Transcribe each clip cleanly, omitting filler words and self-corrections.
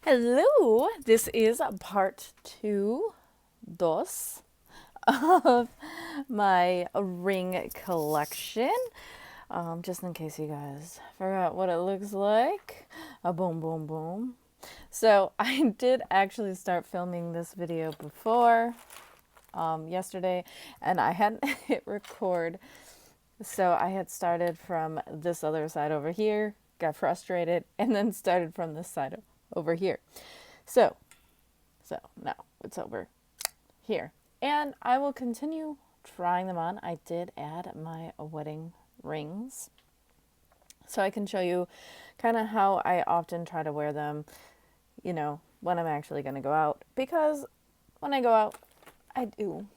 Hello, this is part dos of my ring collection. Just in case you guys forgot what it looks like. A boom, boom, boom. So I did actually start filming this video before yesterday, and I hadn't hit record. So I had started from this other side over here, got frustrated, and then started from this side over here. So now it's over here. And I will continue trying them on. I did add my wedding rings. So I can show you kind of how I often try to wear them, when I'm actually going to go out. Because when I go out, I do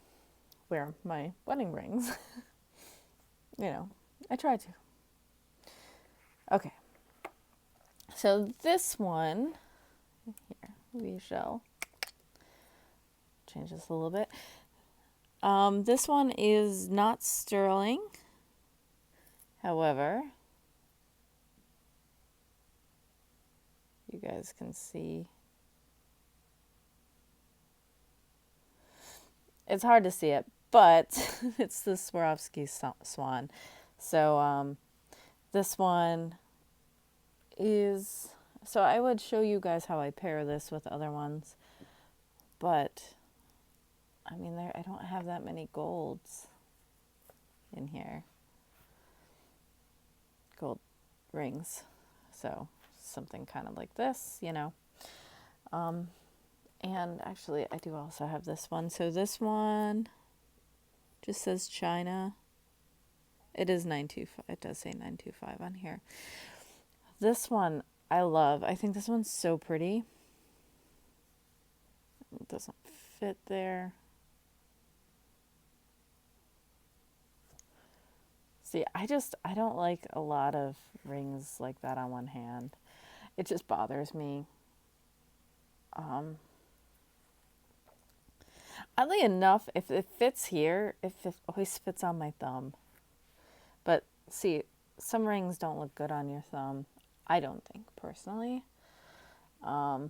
wear my wedding rings. I try to. Okay. So this one, here, we shall change this a little bit. This one is not sterling. However, you guys can see. It's hard to see it, but it's the Swarovski swan. So this one is, so I would show you guys how I pair this with other ones, but I mean, I don't have that many golds in here. Gold rings. So something kind of like this, And actually, I do also have this one. So this one just says China. It is 925. It does say 925 on here. This one I love. I think this one's so pretty. It doesn't fit there. See, I don't like a lot of rings like that on one hand. It just bothers me. Oddly enough, if it fits here, it always fits on my thumb. But see, some rings don't look good on your thumb. I don't think, personally. So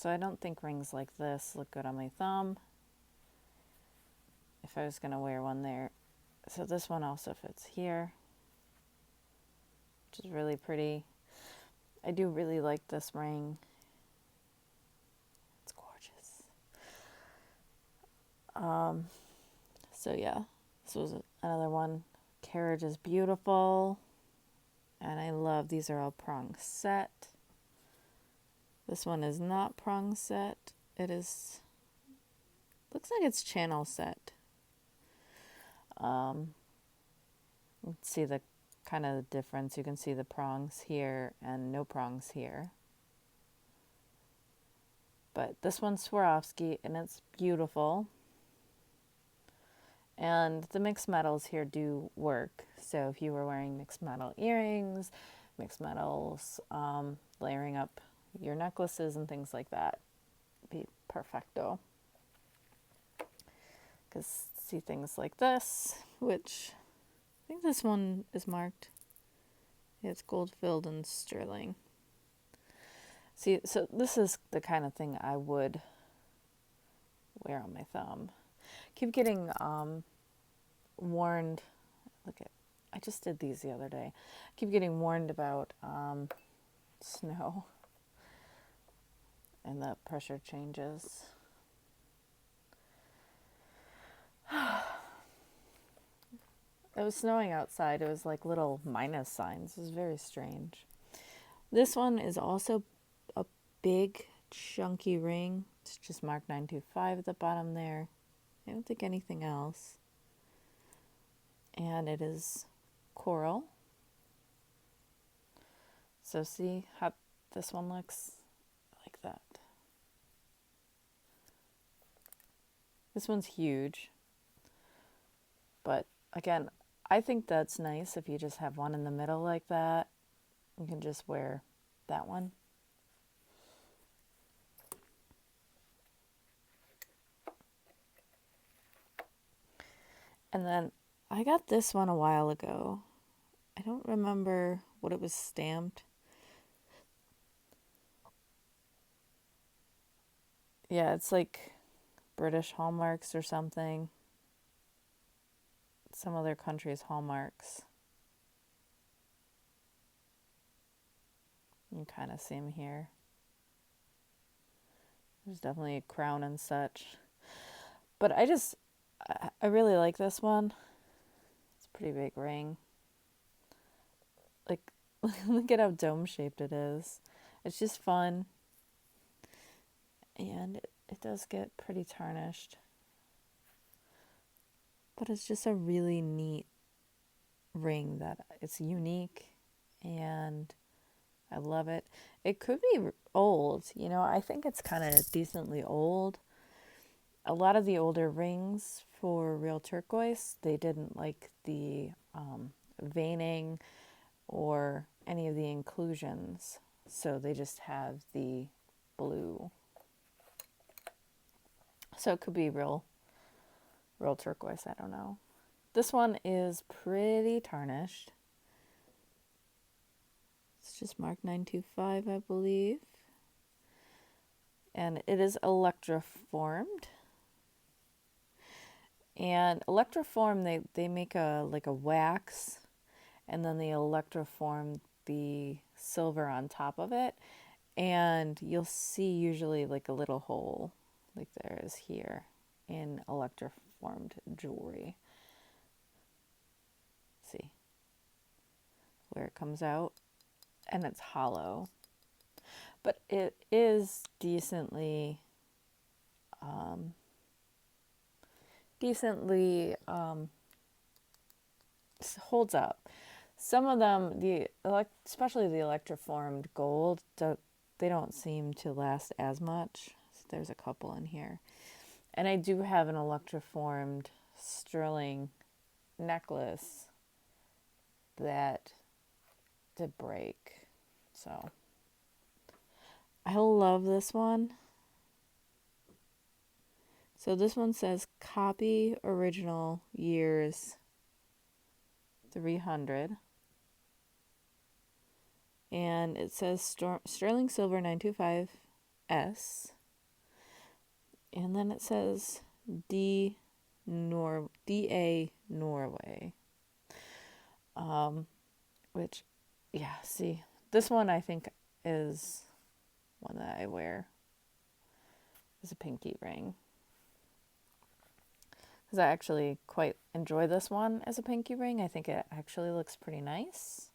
I don't think rings like this look good on my thumb. If I was going to wear one there. So this one also fits here, which is really pretty. I do really like this ring. It's gorgeous. So yeah, this was another one. Carriage is beautiful. And I love, these are all prong set. This one is not prong set. It is, looks like it's channel set. Let's see the kind of difference. You can see the prongs here and no prongs here. But this one's Swarovski and it's beautiful. And the mixed metals here do work. So if you were wearing mixed metal earrings, mixed metals, layering up your necklaces and things like that, be perfecto. Because see things like this, which I think this one is marked. It's gold filled and sterling. See, so this is the kind of thing I would wear on my thumb. Keep getting warned. I just did these the other day. I keep getting warned about snow and the pressure changes. It was snowing outside. It was like little minus signs. It was very strange. This one is also a big chunky ring. It's just marked 925 at the bottom there. I don't think anything else. And it is coral. So see how this one looks like that. This one's huge. But again, I think that's nice if you just have one in the middle like that. You can just wear that one. And then I got this one a while ago. I don't remember what it was stamped. Yeah, it's like British hallmarks or something. Some other country's hallmarks. You can kind of see them here. There's definitely a crown and such. But I really like this one. It's a pretty big ring. Like, look at how dome shaped it is. It's just fun. And it does get pretty tarnished. But it's just a really neat ring that it's unique and I love it. It could be old, you know, I think it's kind of decently old. A lot of the older rings for real turquoise, they didn't like the veining or any of the inclusions, so they just have the blue. So it could be real turquoise, I don't know. This one is pretty tarnished. It's just marked 925, I believe. And it is electroformed. And electroform, they make a wax, and then they electroform the silver on top of it. And you'll see usually like a little hole, like there is here, in electroformed jewelry. See where it comes out, and it's hollow, but it is decently holds up. Some of them, especially the electroformed gold, they don't seem to last as much. So there's a couple in here, and I do have an electroformed sterling necklace that did break. So I love this one. So this one says copy original years 300. And it says sterling silver 925S. And then it says DA Norway. Which, yeah, see, this one I think is one that I wear as a pinky ring. Because I actually quite enjoy this one as a pinky ring. I think it actually looks pretty nice.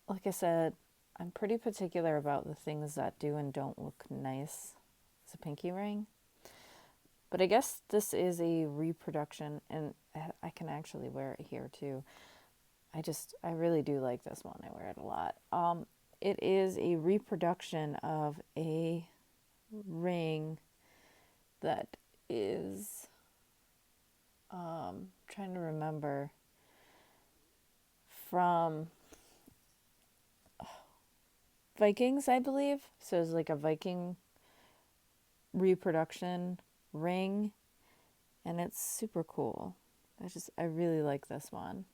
Like I said, I'm pretty particular about the things that do and don't look nice as a pinky ring. But I guess this is a reproduction, and I can actually wear it here too. I really do like this one. I wear it a lot. It is a reproduction of a ring that is, trying to remember, from Vikings, I believe. So it's like a Viking reproduction ring, and it's super cool. I really like this one.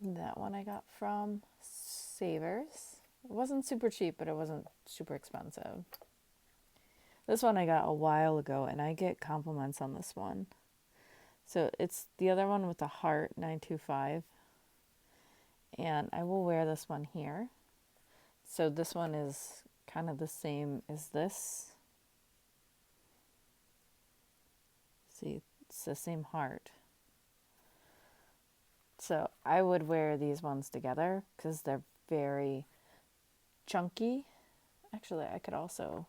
That one I got from Savers. It wasn't super cheap, but it wasn't super expensive. This one I got a while ago, and I get compliments on this one. So it's the other one with the heart, 925. And I will wear this one here. So this one is kind of the same as this. See, it's the same heart. So I would wear these ones together because they're very chunky. Actually, I could also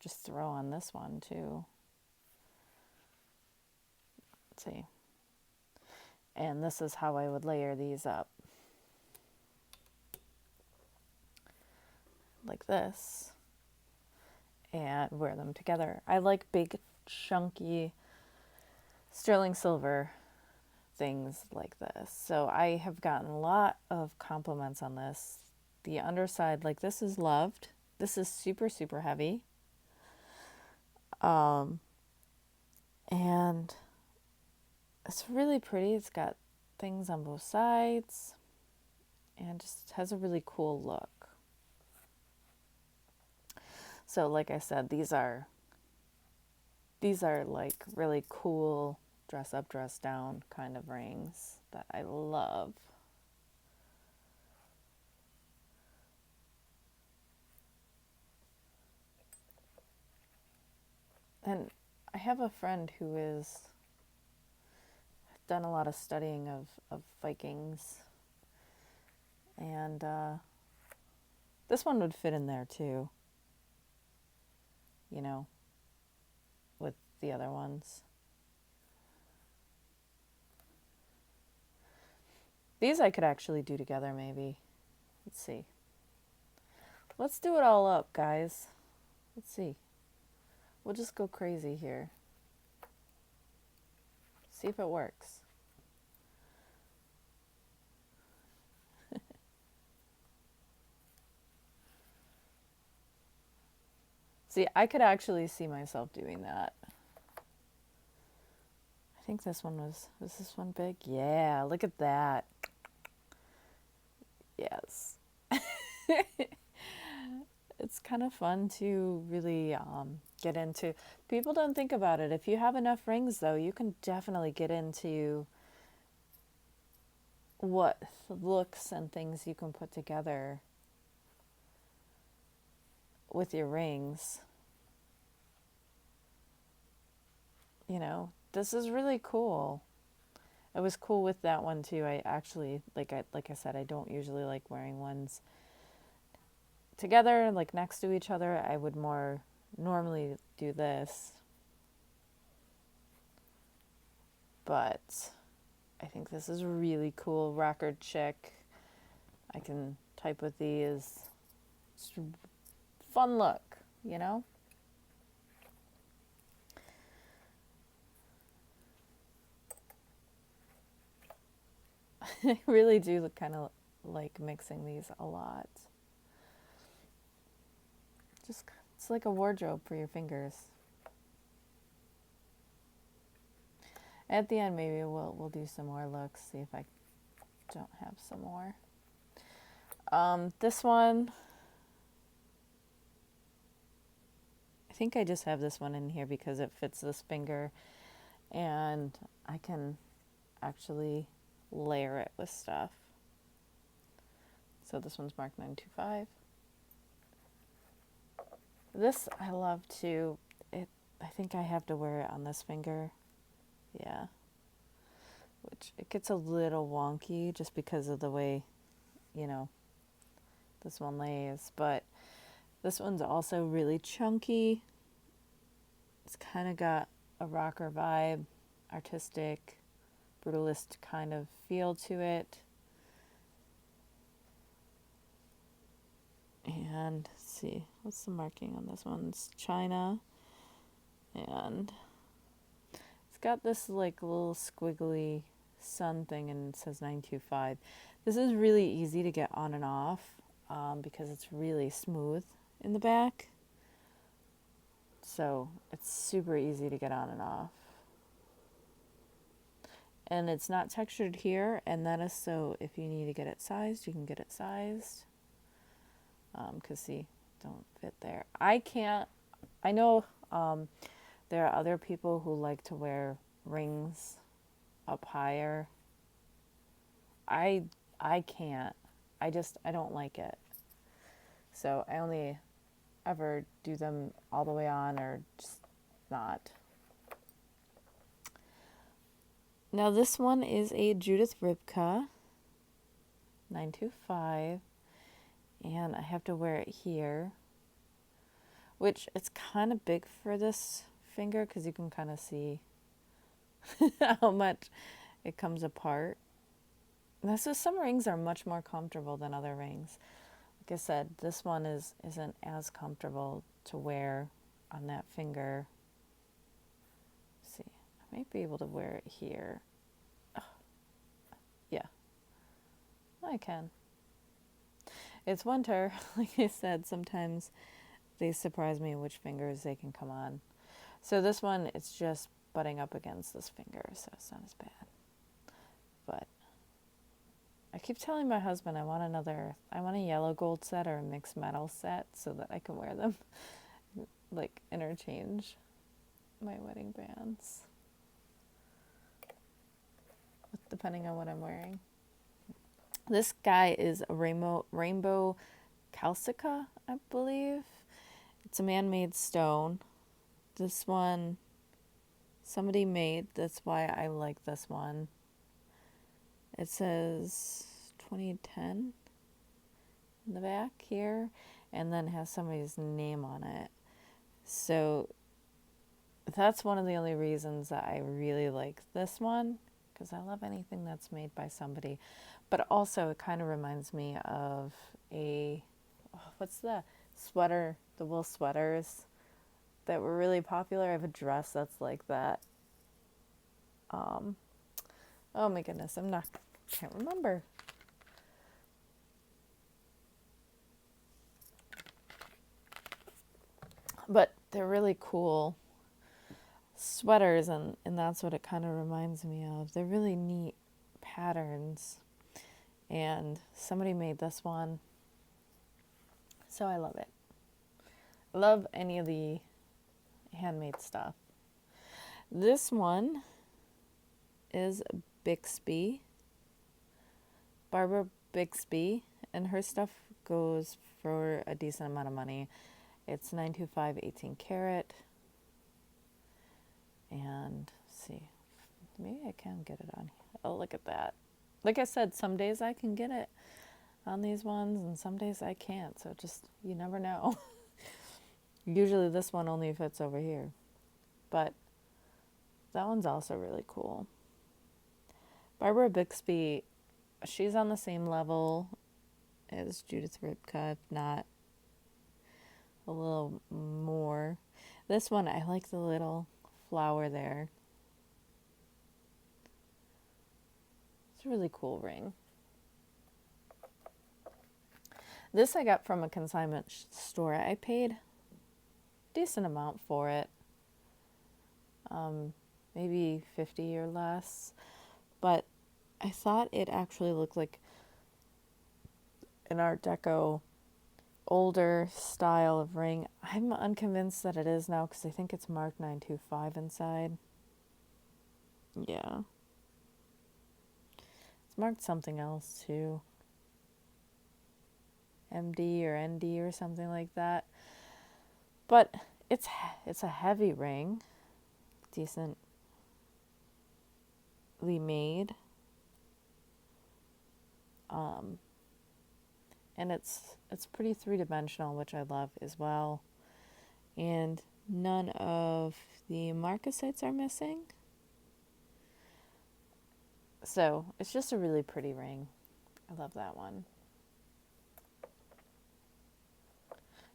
just throw on this one too. Let's see. And this is how I would layer these up. Like this. And wear them together. I like big, chunky sterling silver things like this. So I have gotten a lot of compliments on this. The underside, like, this is loved. This is super, super heavy. And it's really pretty. It's got things on both sides and just has a really cool look. So like I said, these are like really cool dress up, dress down kind of rings that I love. And I have a friend who has done a lot of studying of Vikings, and this one would fit in there too, you know, with the other ones. These I could actually do together maybe. Let's see. Let's do it all up, guys. Let's see. We'll just go crazy here. See if it works. See, I could actually see myself doing that. I think this one was this one big? Yeah, look at that. Yes. It's kind of fun to really get into. People don't think about it. If you have enough rings, though, you can definitely get into what looks and things you can put together with your rings. You know, this is really cool. It was cool with that one too. I actually like I said, I don't usually like wearing ones together like next to each other. I would more normally do this. But I think this is really cool. Rocker chick. I can type with these. It's a fun look, you know? I really do kind of like mixing these a lot. Just it's like a wardrobe for your fingers. At the end, maybe we'll do some more looks. See if I don't have some more. This one, I think I just have this one in here because it fits this finger, and I can actually layer it with stuff. So this one's marked 925. This I love too. I think I have to wear it on this finger. Yeah. Which it gets a little wonky just because of the way, you know, this one lays, but this one's also really chunky. It's kind of got a rocker vibe, artistic, brutalist kind of feel to it. And let's see, what's the marking on this one? It's China. And it's got this like little squiggly sun thing, and it says 925. This is really easy to get on and off because it's really smooth in the back. So it's super easy to get on and off. And it's not textured here, and that is so if you need to get it sized, you can get it sized. Because see, don't fit there. I can't, I know there are other people who like to wear rings up higher. I can't. I don't like it. So I only ever do them all the way on or just not. Now this one is a Judith Ripka 925, and I have to wear it here, which it's kind of big for this finger because you can kind of see how much it comes apart. Now, so some rings are much more comfortable than other rings. Like I said, this one isn't as comfortable to wear on that finger. Let's see, I might be able to wear it here. Oh, yeah, I can. It's winter. Like I said, sometimes they surprise me which fingers they can come on. So this one, it's just butting up against this finger, so it's not as bad. But I keep telling my husband I want a yellow gold set or a mixed metal set so that I can wear them like interchange my wedding bands depending on what I'm wearing. This guy is a rainbow calcica, I believe. It's a man-made stone. This one somebody made. That's why I like this one. It says 2010 in the back here, and then has somebody's name on it. So that's one of the only reasons that I really like this one, because I love anything that's made by somebody. But also it kind of reminds me of what's the sweater, the wool sweaters that were really popular. I have a dress that's like that. Oh my goodness, can't remember. But they're really cool sweaters, and that's what it kind of reminds me of. They're really neat patterns, and somebody made this one, so I love it. I love any of the handmade stuff. This one is Barbara Bixby, and her stuff goes for a decent amount of money. It's 925 18 karat. And see, maybe I can get it on here. Oh, look at that. Like I said, some days I can get it on these ones and some days I can't. So just, you never know. Usually this one only fits over here. But that one's also really cool. Barbara Bixby, she's on the same level as Judith Ripka, if not a little more. This one, I like the little flower there. It's a really cool ring. This I got from a consignment store. I paid a decent amount for it. Maybe 50 or less. But I thought it actually looked like an Art Deco older style of ring. I'm unconvinced that it is now because I think it's marked 925 inside. Yeah. It's marked something else too. MD or ND or something like that. But it's a heavy ring. Decently made. And it's pretty three-dimensional, which I love as well. And none of the marcasites are missing. So it's just a really pretty ring. I love that one.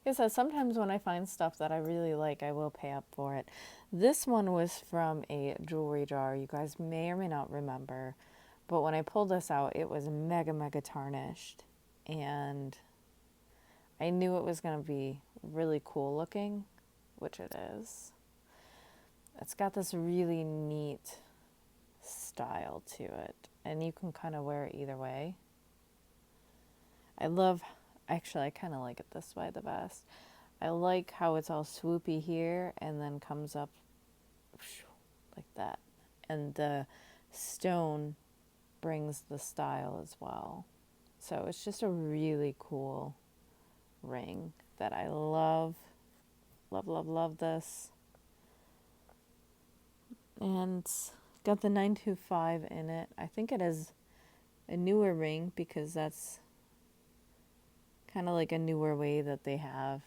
Like I said, sometimes when I find stuff that I really like, I will pay up for it. This one was from a jewelry jar. You guys may or may not remember. But when I pulled this out, it was mega, mega tarnished. And I knew it was going to be really cool looking, which it is. It's got this really neat style to it. And you can kind of wear it either way. Actually, I kind of like it this way the best. I like how it's all swoopy here and then comes up like that. And the stone brings the style as well. So it's just a really cool ring that I love. Love, love, love this. And it's got the 925 in it. I think it is a newer ring because that's kind of like a newer way that they have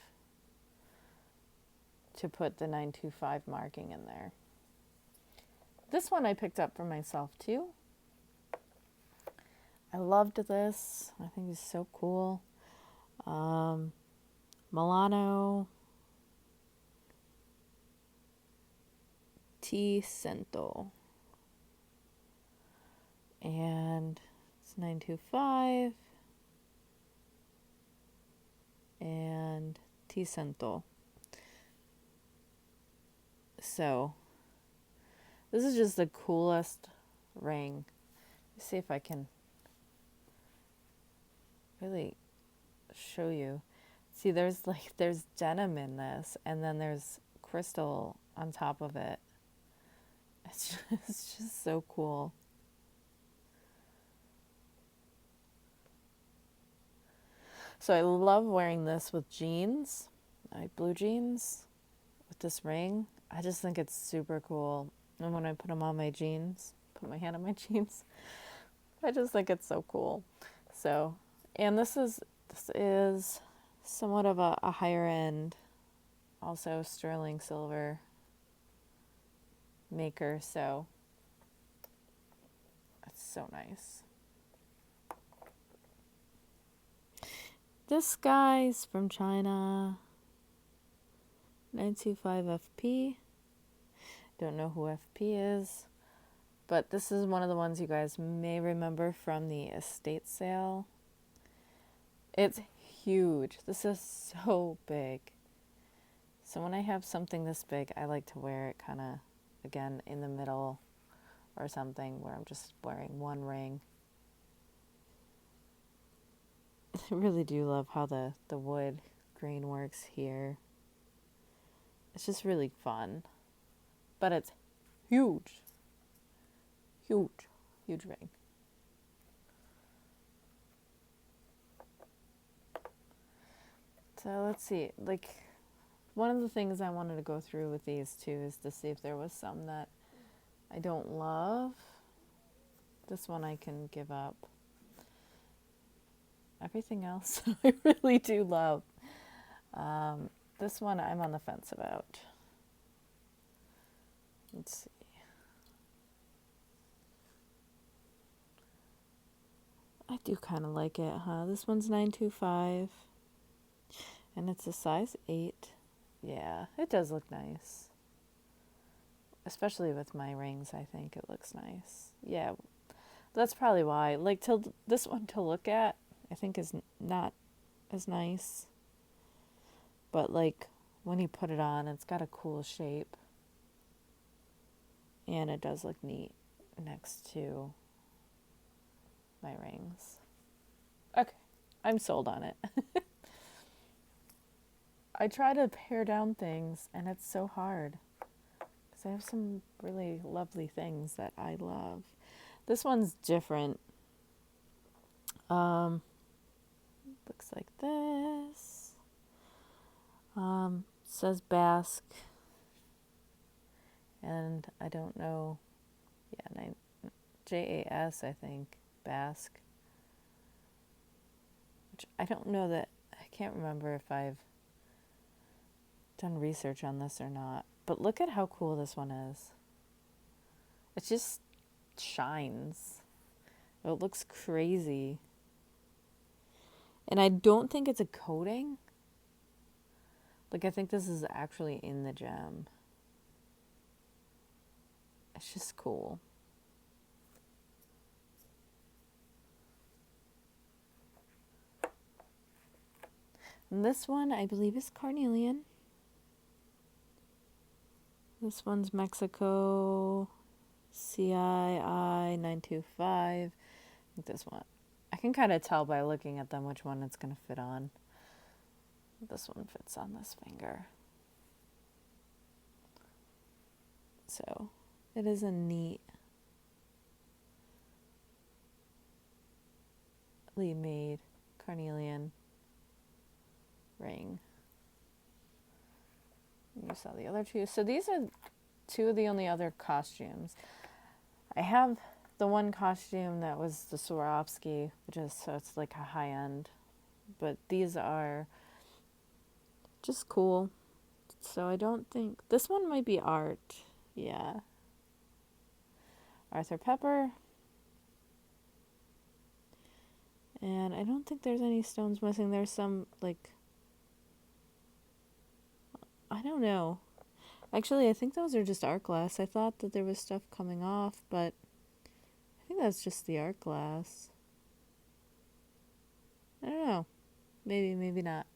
to put the 925 marking in there. This one I picked up for myself too. I loved this. I think it's so cool. Milano T Cento. And it's 925 and T Cento. So this is just the coolest ring. Let's see if I can really show you. See, there's denim in this, and then there's crystal on top of it. It's just so cool. So I love wearing this with jeans, like blue jeans, with this ring. I just think it's super cool. And when I put them on my jeans, put my hand on my jeans, I just think it's so cool. So, and this is somewhat of a higher end, also sterling silver maker. So it's so nice. This guy's from China, 925 FP. Don't know who FP is, but this is one of the ones you guys may remember from the estate sale. It's huge. This is so big. So when I have something this big, I like to wear it kind of, again, in the middle or something where I'm just wearing one ring. I really do love how the wood grain works here. It's just really fun. But it's huge. Huge. Huge ring. So let's see. Like, one of the things I wanted to go through with these two is to see if there was some that I don't love. This one I can give up. Everything else I really do love. This one I'm on the fence about. Let's see. I do kind of like it, huh? This one's 925. And it's a size 8. Yeah, it does look nice. Especially with my rings, I think it looks nice. Yeah, that's probably why. Like, this one to look at, I think is not as nice. But, like, when you put it on, it's got a cool shape. And it does look neat next to my rings. Okay, I'm sold on it. I try to pare down things, and it's so hard. Because I have some really lovely things that I love. This one's different. Looks like this. Says Basque. And I don't know. Yeah, JAS, I think. Basque. Which I don't know that. I can't remember if I've done research on this or not. But look at how cool this one is. It just shines. It looks crazy. And I don't think it's a coating. Like, I think this is actually in the gem. It's just cool. And this one, I believe, is carnelian. This one's Mexico CII 925. I think this one. I can kind of tell by looking at them which one it's going to fit on. This one fits on this finger. So it is a neatly made carnelian ring. You saw the other two. So these are two of the only other costumes. I have the one costume that was the Swarovski, which is, so it's like a high end. But these are just cool. So I don't think, this one might be art. Yeah. Arthur Pepper. And I don't think there's any stones missing. There's some, like, I don't know. Actually, I think those are just art glass. I thought that there was stuff coming off, but I think that's just the art glass. I don't know. Maybe, maybe not.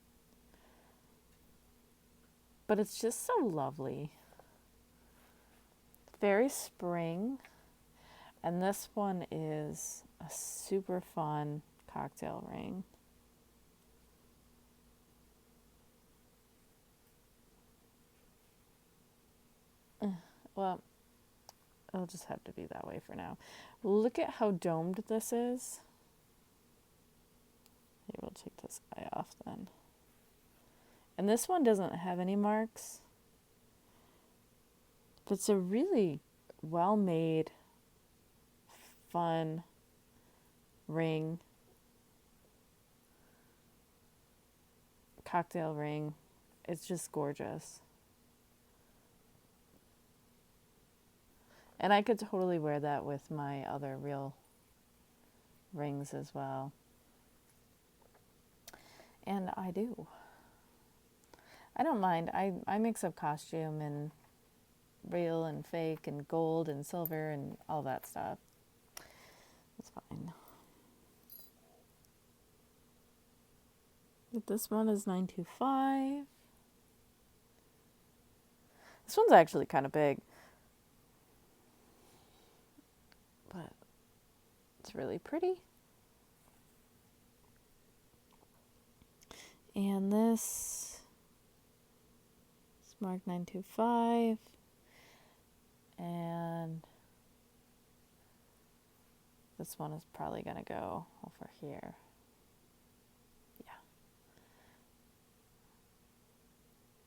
But it's just so lovely. Very spring. And this one is a super fun cocktail ring. Well, it'll just have to be that way for now. Look at how domed this is. Here, we'll take this guy off then. And this one doesn't have any marks. But it's a really well-made, fun ring. Cocktail ring. It's just gorgeous. And I could totally wear that with my other real rings as well. And I do. I don't mind. I mix up costume and real and fake and gold and silver and all that stuff. It's fine. But this one is 925. This one's actually kind of big. But it's really pretty. And this is marked 925. And this one is probably going to go over here. Yeah.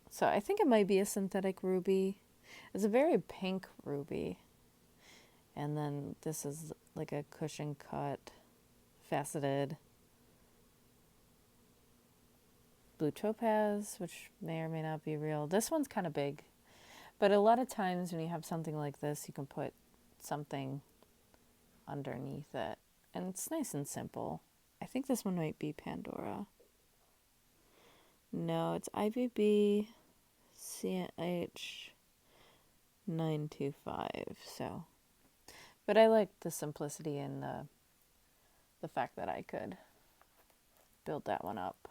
So I think it might be a synthetic ruby. It's a very pink ruby. And then this is like a cushion cut, faceted blue topaz, which may or may not be real. This one's kind of big. But a lot of times when you have something like this, you can put something underneath it. And it's nice and simple. I think this one might be Pandora. No, it's IBB CH 925. So, but I like the simplicity and the fact that I could build that one up.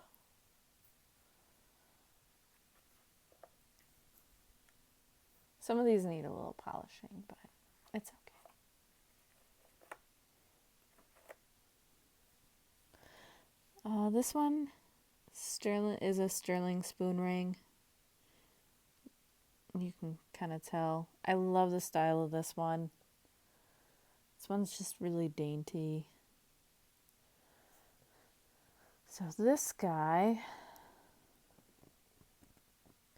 Some of these need a little polishing, but it's okay. This one is a sterling spoon ring. You can kind of tell. I love the style of this one. This one's just really dainty. So this guy,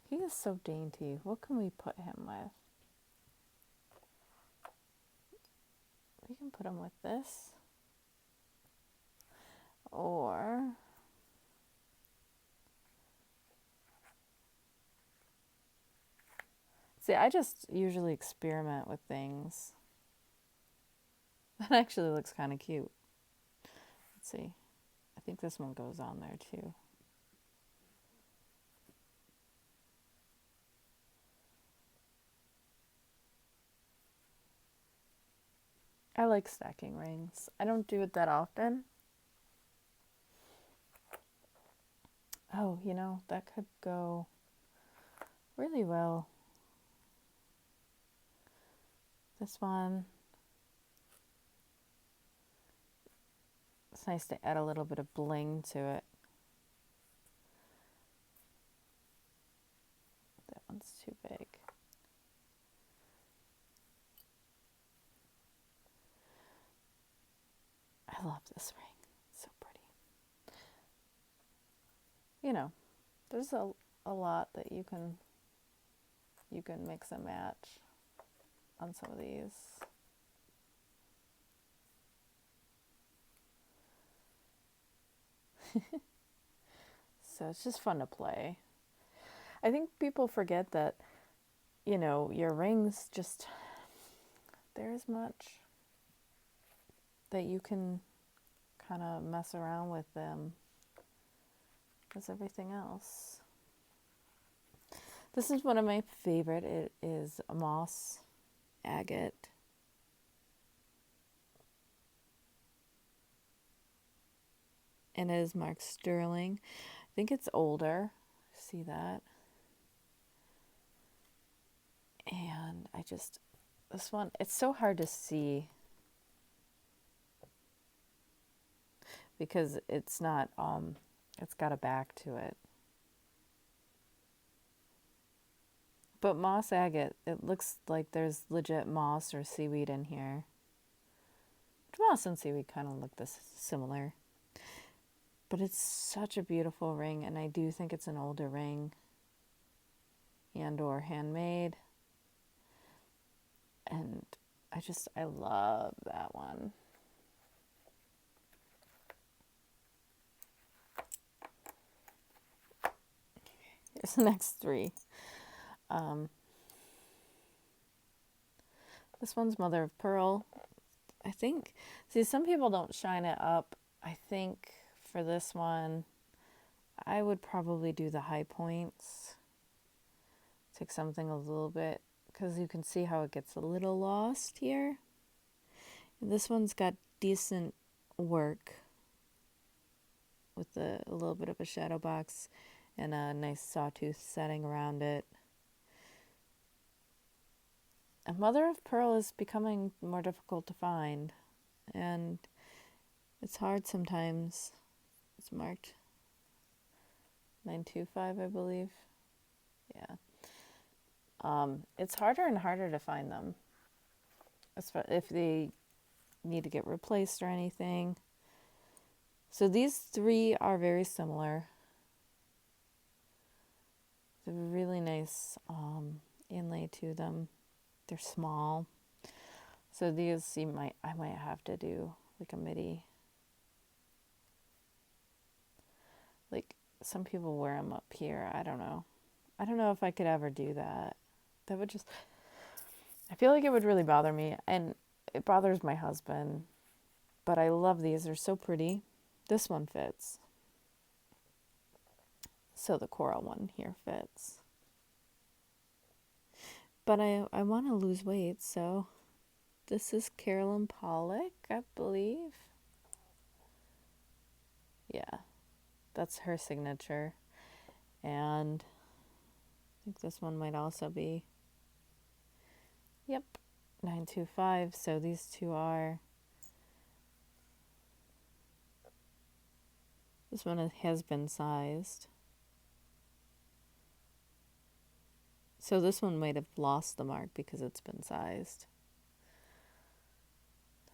he is so dainty. What can we put him with? We can put him with this. Or see, I just usually experiment with things. That actually looks kind of cute. Let's see. I think this one goes on there too. I like stacking rings. I don't do it that often. Oh, you know, that could go really well. This one. It's nice to add a little bit of bling to it. That one's too big. I love this ring. It's so pretty. You know, there's a lot that you can mix and match on some of these. So it's just fun to play. I think people forget that, you know, your rings just, there's much that you can kind of mess around with them as everything else. This is one of my favorite. It is a moss agate. And it is marked sterling. I think it's older. See that? And this one, it's so hard to see because it's not, it's got a back to it. But moss agate, it looks like there's legit moss or seaweed in here. Moss and seaweed kind of look this similar. But it's such a beautiful ring, and I do think it's an older ring and or handmade. And I love that one. Here's the next three. This one's mother of pearl. I think, see, some people don't shine it up. I think for this one, I would probably do the high points. Take something a little bit, because you can see how it gets a little lost here. And this one's got decent work with a little bit of a shadow box and a nice sawtooth setting around it. And mother of pearl is becoming more difficult to find, and it's hard sometimes. It's marked 925, I believe. Yeah. It's harder and harder to find them, if they need to get replaced or anything. So these three are very similar. They're really nice inlay to them. They're small. So these I might have to do like a midi. Like some people wear them up here. I don't know. I don't know if I could ever do that. That would just, I feel like it would really bother me, and it bothers my husband. But I love these. They're so pretty. This one fits. So the coral one here fits. But I want to lose weight, so this is Carolyn Pollock, I believe. Yeah, that's her signature. And I think this one might also be, yep, 925. So these two are, this one has been sized. So this one might have lost the mark because it's been sized.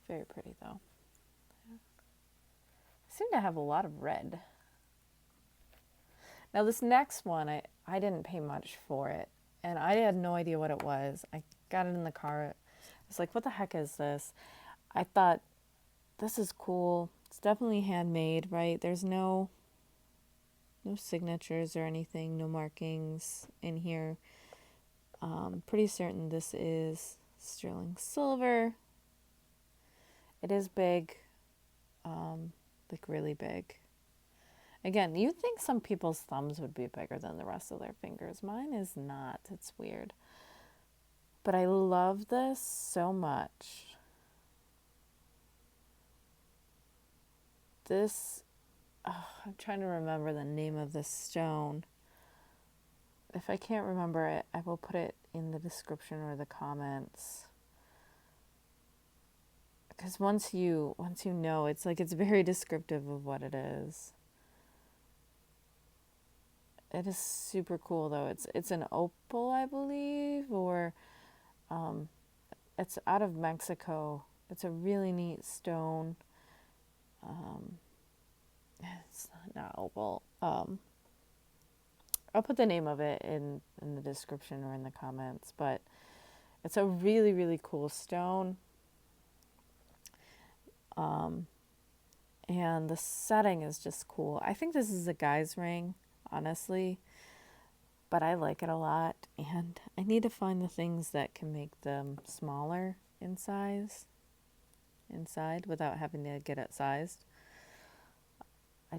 Very pretty though. I seem to have a lot of red. Now this next one, I didn't pay much for it, and I had no idea what it was. I got it in the car. I was like, what the heck is this? I thought, this is cool. It's definitely handmade, right? There's no signatures or anything, no markings in here. Pretty certain this is sterling silver. It is big, like really big. Again, you'd think some people's thumbs would be bigger than the rest of their fingers. Mine is not. It's weird. But I love this so much. This, I'm trying to remember the name of this stone. If I can't remember it, I will put it in the description or the comments. Because once you know, it's like it's very descriptive of what it is. It is super cool though. It's an opal, I believe, or it's out of Mexico. It's a really neat stone. It's not opal. I'll put the name of it in the description or in the comments, but it's a really, really cool stone. And the setting is just cool. I think this is a guy's ring, honestly, but I like it a lot, and I need to find the things that can make them smaller in size, inside, without having to get it sized. I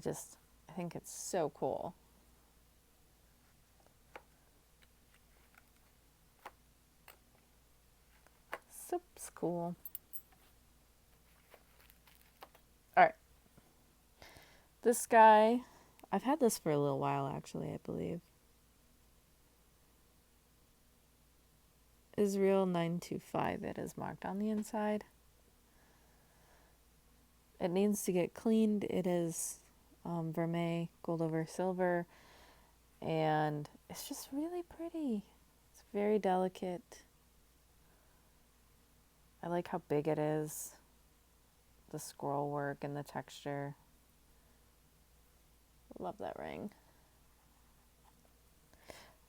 think it's so cool. Soup's cool. All right. This guy, I've had this for a little while actually, I believe. Israel 925, it is marked on the inside. It needs to get cleaned. It is vermeil, gold over silver, and it's just really pretty. It's very delicate. I like how big it is, the scroll work and the texture. Love that ring.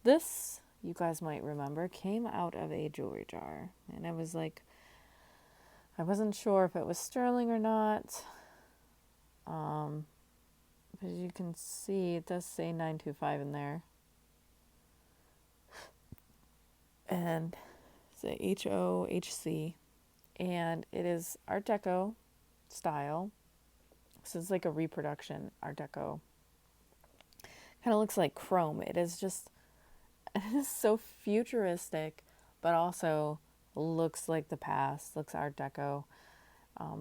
This, you guys might remember, came out of a jewelry jar. And I was like, I wasn't sure if it was sterling or not. But as you can see, it does say 925 in there. And it's a HOHC. And it is Art Deco style. So it's like a reproduction Art Deco. Kind of looks like chrome. It is so futuristic, but also looks like the past, looks Art Deco,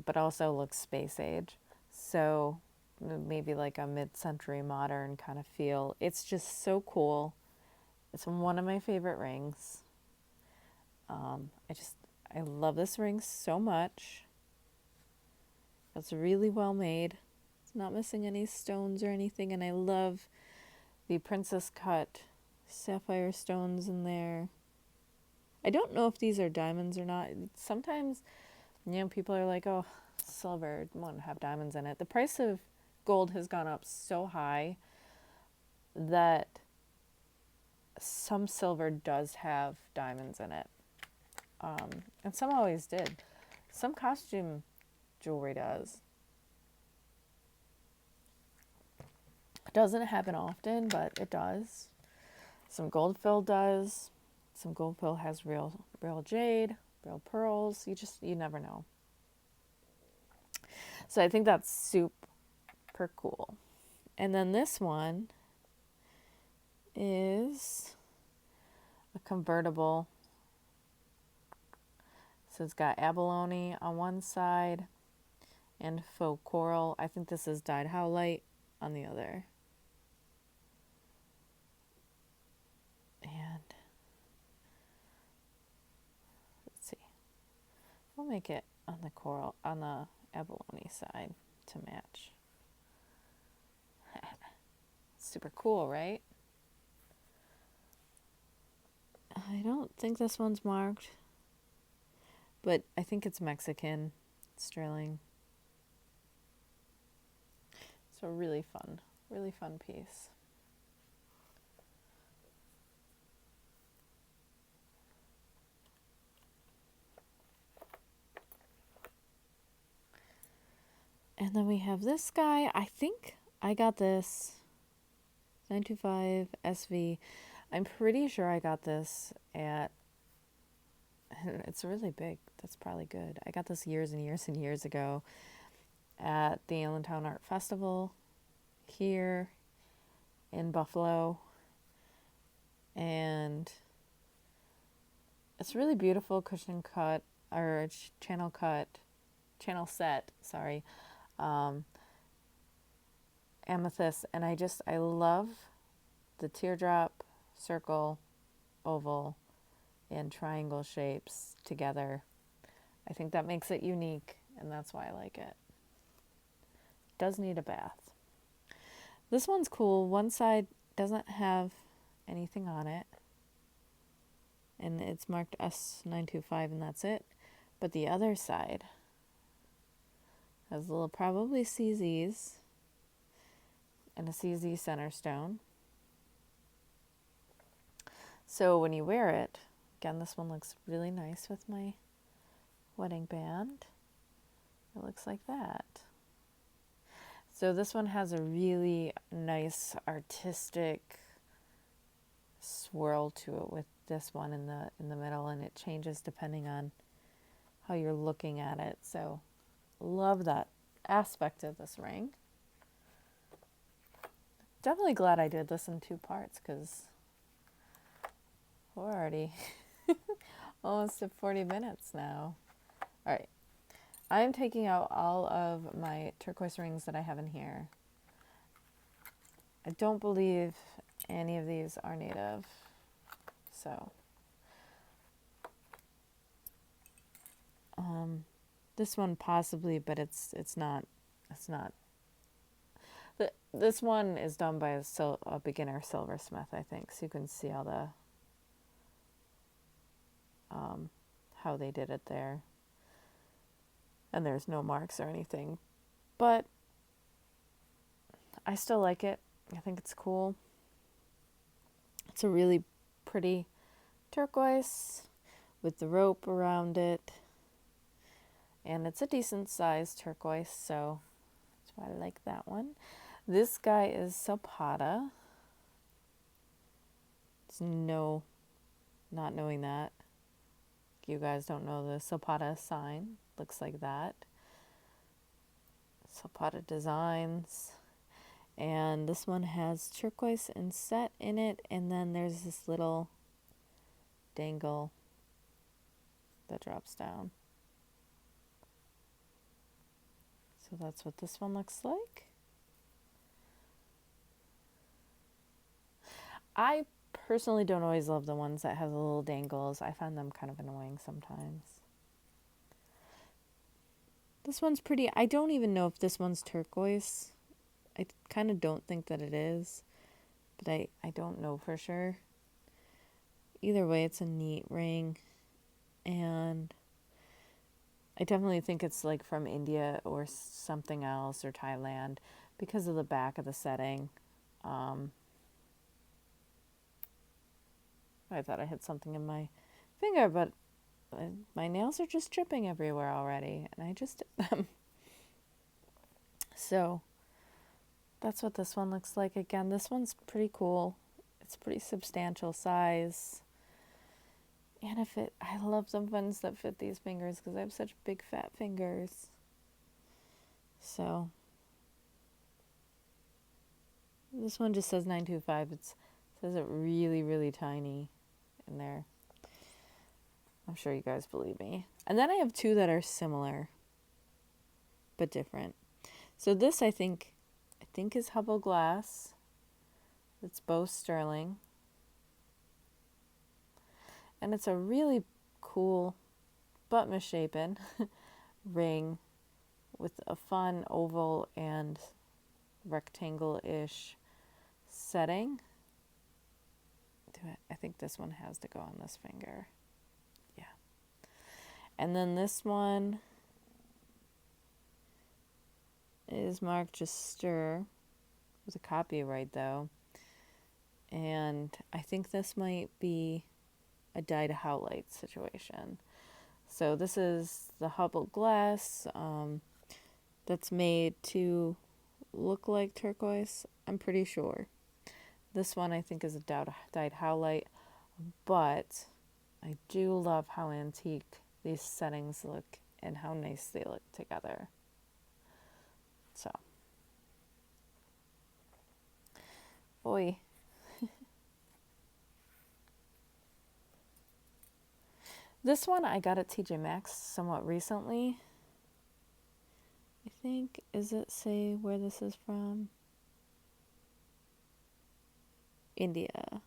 but also looks space age. So maybe like a mid-century modern kind of feel. It's just so cool. It's one of my favorite rings. I love this ring so much. It's really well made. It's not missing any stones or anything, and I love the princess cut sapphire stones in there. I don't know if these are diamonds or not. Sometimes, people are like, oh, silver won't have diamonds in it. The price of gold has gone up so high that some silver does have diamonds in it. And some always did. Some costume jewelry does. It doesn't happen often, but it does. Some gold fill does. Some gold fill has real jade, real pearls. You never know. So I think that's super cool. And then this one is a convertible. So it's got abalone on one side and faux coral. I think this is dyed howlite on the other. And let's see. We'll make it on the coral, on the abalone side to match. Super cool, right? I don't think this one's marked, but I think it's Mexican, sterling. So really fun piece. And then we have this guy. I think I got this 925 SV. I'm pretty sure I got this at, it's really big. That's probably good. I got this years and years and years ago at the Allentown Art Festival here in Buffalo. And it's really beautiful cushion cut, or channel set, sorry. Amethyst, and I love the teardrop, circle, oval, and triangle shapes together. I think that makes it unique, and that's why I like it. Does need a bath. This one's cool. One side doesn't have anything on it, and it's marked S925, and that's it. But the other side has little, probably CZs, and a CZ center stone. So when you wear it, again, this one looks really nice with my wedding band. It looks like that. So this one has a really nice artistic swirl to it with this one in the middle, and it changes depending on how you're looking at it. So love that aspect of this ring. Definitely glad I did this in 2 parts, because we're already almost at 40 minutes now. All right. I'm taking out all of my turquoise rings that I have in here. I don't believe any of these are native. So this one possibly, but it's not. This one is done by a beginner silversmith, I think. So you can see all how they did it there. And there's no marks or anything. But I still like it. I think it's cool. It's a really pretty turquoise with the rope around it. And it's a decent sized turquoise, so that's why I like that one. This guy is Zapata. It's not knowing that. You guys don't know the Zapata sign. Looks like that. Zapata Designs. And this one has turquoise inset in it, and then there's this little dangle that drops down. So that's what this one looks like. I personally don't always love the ones that have the little dangles. I find them kind of annoying sometimes. This one's pretty. I don't even know if this one's turquoise. I kind of don't think that it is, but I don't know for sure. Either way, it's a neat ring, and I definitely think it's like from India or something else, or Thailand, because of the back of the setting. I thought I had something in my finger, but my nails are just dripping everywhere already, and I just did them. So that's what this one looks like. Again, this one's pretty cool. It's pretty substantial size. And I love the ones that fit these fingers because I have such big fat fingers. So this one just says 925. It says it really, really tiny in there. I'm sure you guys believe me. And then I have two that are similar but different. So this I think is Hubble Glass. It's Bow Sterling. And it's a really cool but misshapen ring with a fun oval and rectangle-ish setting. I think this one has to go on this finger. Yeah. And then this one is marked just stir with a copyright though. And I think this might be a dye to howlite situation. So this is the Hubble Glass that's made to look like turquoise, I'm pretty sure. This one I think is a dyed howlite, but I do love how antique these settings look and how nice they look together. So, boy. This one I got at TJ Maxx somewhat recently. I think, is it say where this is from? India.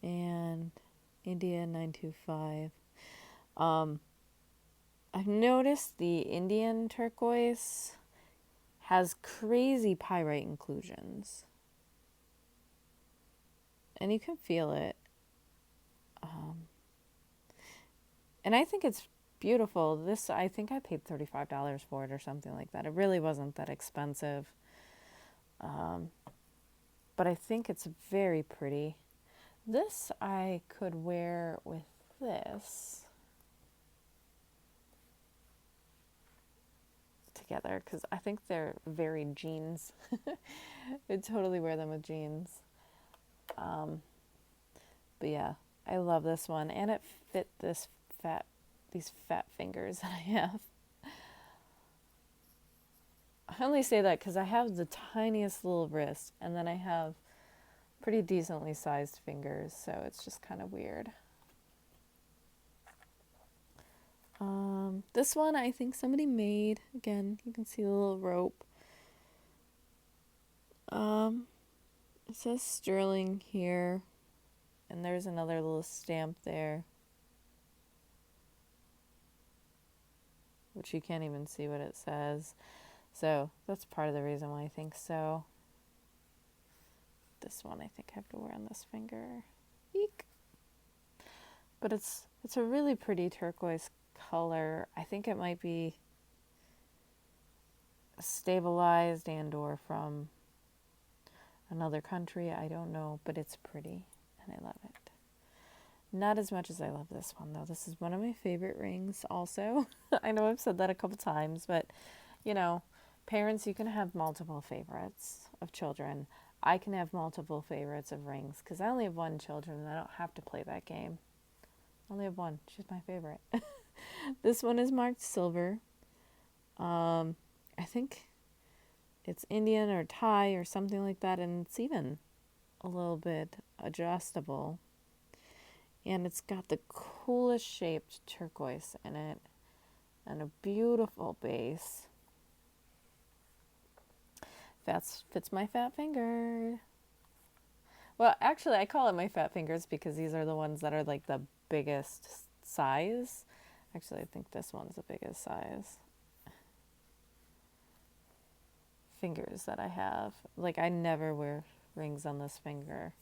And India 925. I've noticed the Indian turquoise has crazy pyrite inclusions. And you can feel it. And I think it's beautiful. This, I think I paid $35 for it or something like that. It really wasn't that expensive. But I think it's very pretty. This I could wear with this together because I think they're very jeans. I'd totally wear them with jeans. But yeah, I love this one, and it fit these fat fingers that I have. I only say that because I have the tiniest little wrist, and then I have pretty decently sized fingers, so it's just kind of weird. This one I think somebody made. Again, you can see the little rope. It says sterling here, and there's another little stamp there, which you can't even see what it says. So that's part of the reason why I think so. This one I think I have to wear on this finger. Eek. But it's a really pretty turquoise color. I think it might be stabilized and or from another country. I don't know, but it's pretty and I love it. Not as much as I love this one though. This is one of my favorite rings also. I know I've said that a couple times, but you know, parents, you can have multiple favorites of children. I can have multiple favorites of rings because I only have one children and I don't have to play that game. I only have one. She's my favorite. This one is marked silver. I think it's Indian or Thai or something like that, and it's even a little bit adjustable. And it's got the coolest shaped turquoise in it and a beautiful base. Fits my fat finger. Well, actually, I call it my fat fingers because these are the ones that are like the biggest size. Actually, I think this one's the biggest size. Fingers that I have. Like, I never wear rings on this finger.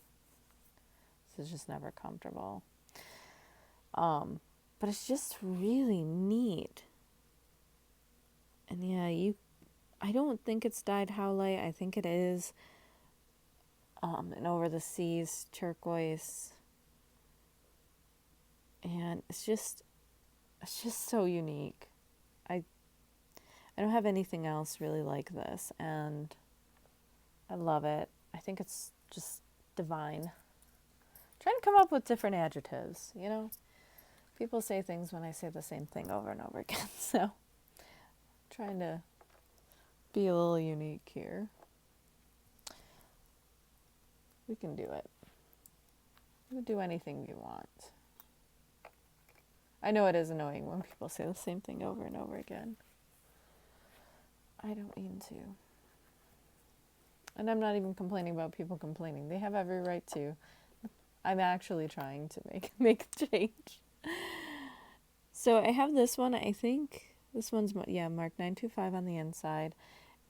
It's just never comfortable. But it's just really neat. And yeah, I don't think it's dyed howlite. I think it is. And over the seas turquoise. And it's just so unique. I don't have anything else really like this, and I love it. I think it's just divine. Trying to come up with different adjectives, you know? People say things when I say the same thing over and over again, so trying to be a little unique here. We can do it. We can do anything you want. I know it is annoying when people say the same thing over and over again. I don't mean to. And I'm not even complaining about people complaining. They have every right to. I'm actually trying to make a change. So I have this one. I think this one's, marked 925 on the inside.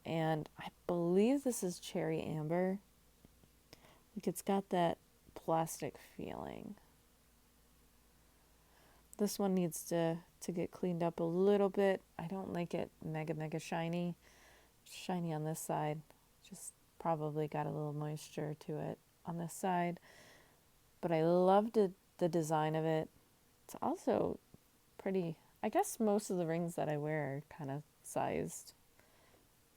And I believe this is cherry amber. Like, it's got that plastic feeling. This one needs to get cleaned up a little bit. I don't like it mega shiny. Shiny on this side. Just probably got a little moisture to it on this side. But I loved the design of it. It's also pretty. I guess most of the rings that I wear are kind of sized,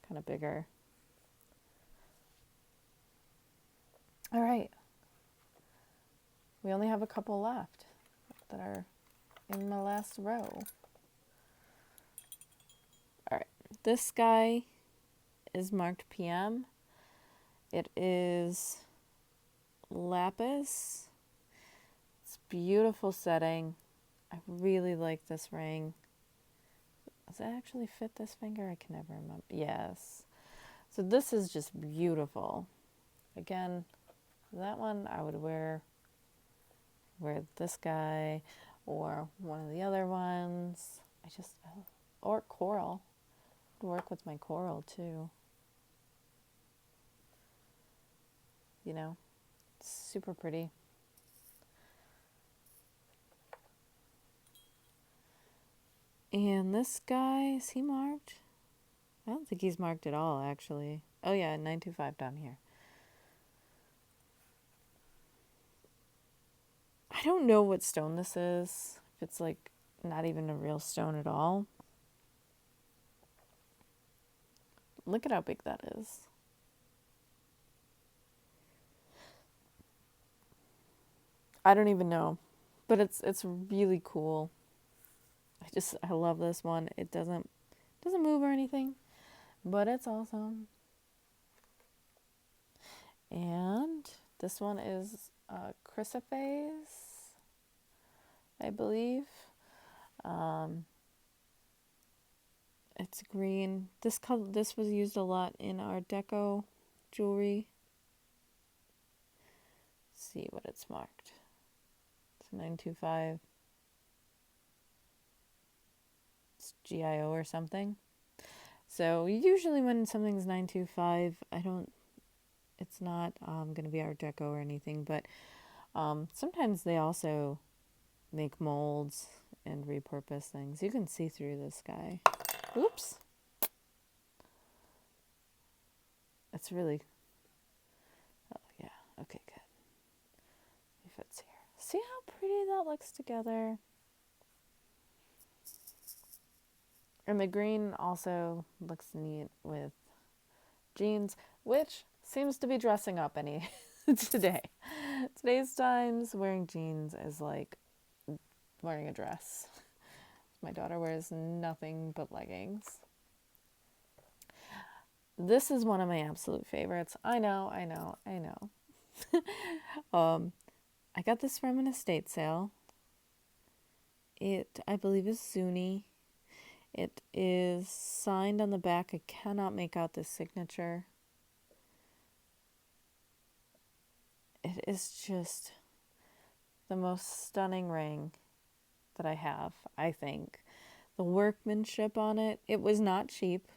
kind of bigger. All right. We only have a couple left that are in my last row. All right. This guy is marked PM. It is lapis. It's beautiful setting. I really like this ring. Does it actually fit this finger? I can never remember. Yes. So this is just beautiful. Again, that one I would wear this guy or one of the other ones. Or coral. It would work with my coral too. You know, it's super pretty. And this guy, is he marked? I don't think he's marked at all, actually. Oh yeah, 925 down here. I don't know what stone this is. If it's like not even a real stone at all. Look at how big that is. I don't even know, but it's really cool. I love this one. It doesn't move or anything, but it's awesome. And this one is chrysoprase, I believe. It's green. This was used a lot in our deco jewelry. Let's see what it's marked. It's 925. It's GIO or something. So usually when something's 925, it's not going to be Art Deco or anything, but sometimes they also make molds and repurpose things. You can see through this guy. Oops. It's really, oh yeah, okay, good. It fits here. See how pretty that looks together? And the green also looks neat with jeans, which seems to be dressing up any today. Today's times wearing jeans is like wearing a dress. My daughter wears nothing but leggings. This is one of my absolute favorites. I know. I got this from an estate sale. It, I believe, is Zuni. It is signed on the back. I cannot make out the signature. It is just the most stunning ring that I have, I think. The workmanship on it, it was not cheap.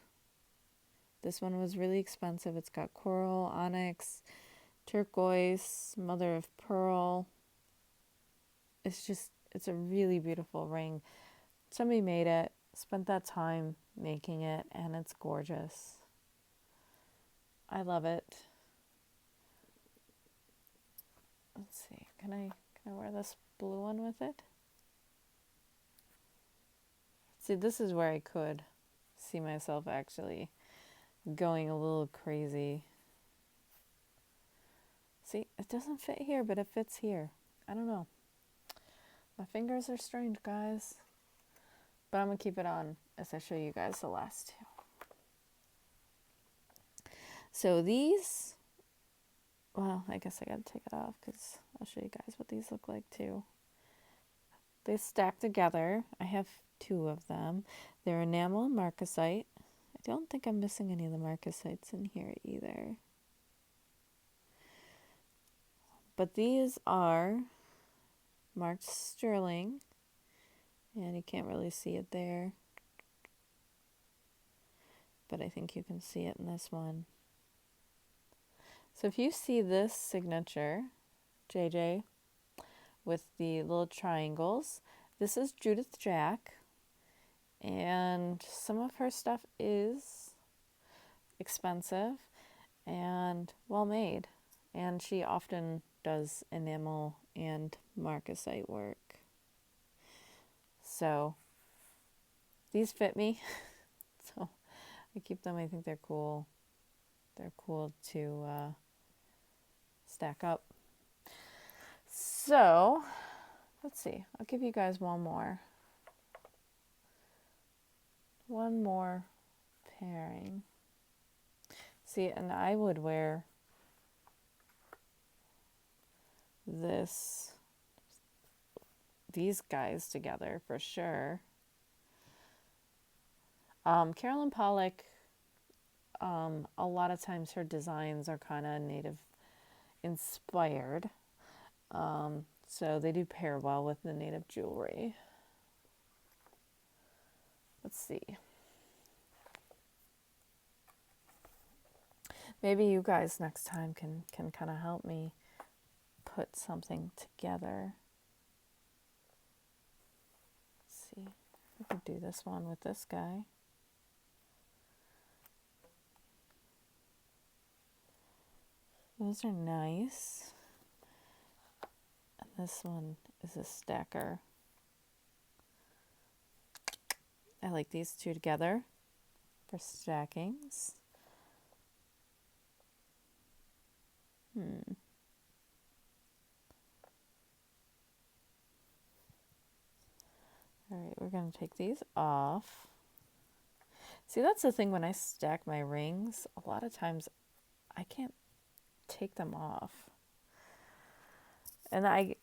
This one was really expensive. It's got coral, onyx, turquoise, mother of pearl. It's a really beautiful ring. Somebody made it, spent that time making it, and it's gorgeous. I love it. Let's see, can I wear this blue one with it? See, this is where I could see myself actually going a little crazy. See, it doesn't fit here, but it fits here. I don't know. My fingers are strange, guys. But I'm going to keep it on as I show you guys the last two. So these, well, I guess I got to take it off because I'll show you guys what these look like too. They stack together. I have two of them. They're enamel and marcasite. I don't think I'm missing any of the marcasites in here either. But these are marked sterling, and you can't really see it there, but I think you can see it in this one. So if you see this signature, JJ, with the little triangles, this is Judith Jack, and some of her stuff is expensive and well made, and she often does enamel and marcasite work. So these fit me. So I keep them. I think they're cool. They're cool to stack up. So let's see. I'll give you guys one more pairing. See, and I would wear these guys together for sure. Carolyn Pollock, a lot of times her designs are kind of native inspired. So they do pair well with the native jewelry. Let's see. Maybe you guys next time can kind of help me put something together. Let's see. I could do this one with this guy. Those are nice. And this one is a stacker. I like these two together for stackings. All right, we're going to take these off. See, that's the thing when I stack my rings, a lot of times I can't take them off. And I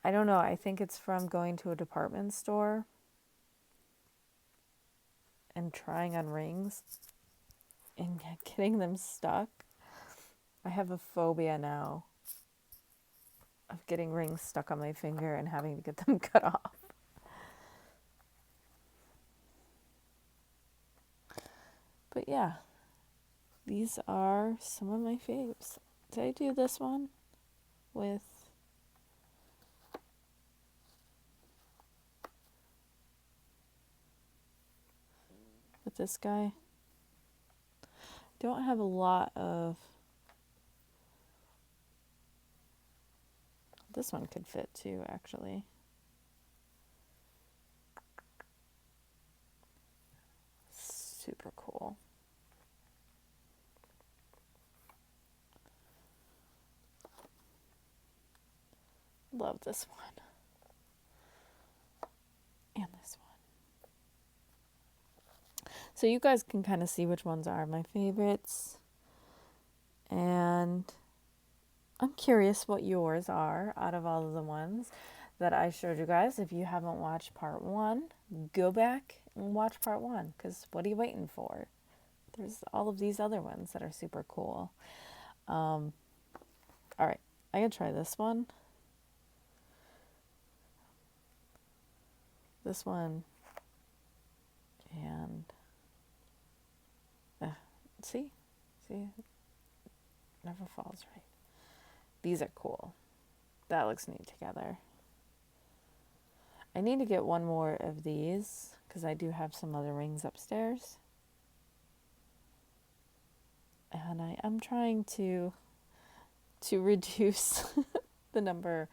don't know, I think it's from going to a department store and trying on rings and getting them stuck. I have a phobia now of getting rings stuck on my finger and having to get them cut off. But yeah, these are some of my faves. Did I do this one with with this guy. Don't have a lot of... This one could fit too, actually. Super cool. Love this one. And this one. So you guys can kind of see which ones are my favorites. And I'm curious what yours are out of all of the ones that I showed you guys. If you haven't watched part 1, go back and watch part 1, because what are you waiting for? There's all of these other ones that are super cool. All right, I'm going to try this one. This one. And see, never falls right. These are cool. That looks neat together. I need to get one more of these because I do have some other rings upstairs. And I am trying to reduce the number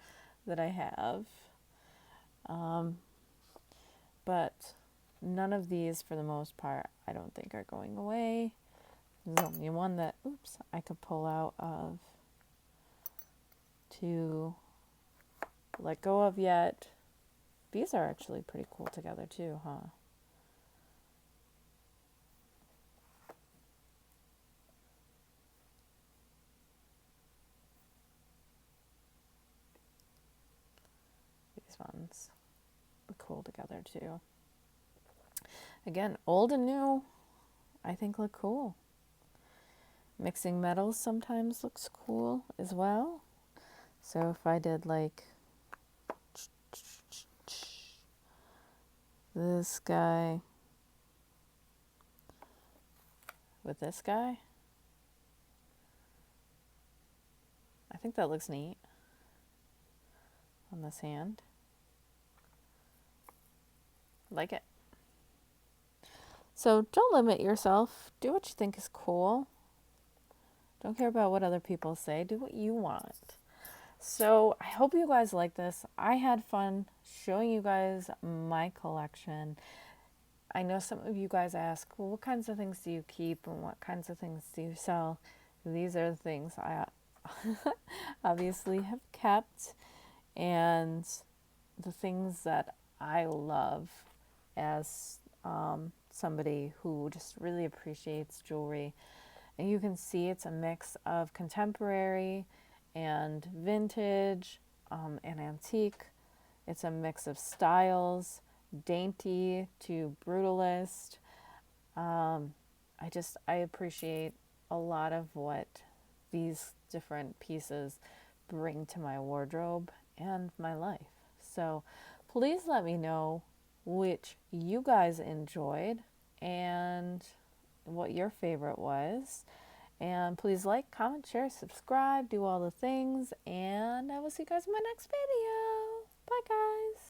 that I have. But none of these, for the most part, I don't think are going away. There's only one that, oops, I could pull out of to let go of yet. These are actually pretty cool together too, huh? These ones look cool together too. Again, old and new, I think look cool. Mixing metals sometimes looks cool as well. So if I did like this guy with this guy, I think that looks neat on this hand. Like it. So don't limit yourself. Do what you think is cool. Don't care about what other people say. Do what you want. So I hope you guys like this. I had fun showing you guys my collection. I know some of you guys ask, well, what kinds of things do you keep and what kinds of things do you sell? These are the things I obviously have kept, and the things that I love as somebody who just really appreciates jewelry. And you can see it's a mix of contemporary and vintage and antique. It's a mix of styles, dainty to brutalist. I appreciate a lot of what these different pieces bring to my wardrobe and my life. So please let me know which you guys enjoyed and what your favorite was. And please like, comment, share, subscribe, do all the things. And I will see you guys in my next video. Bye, guys.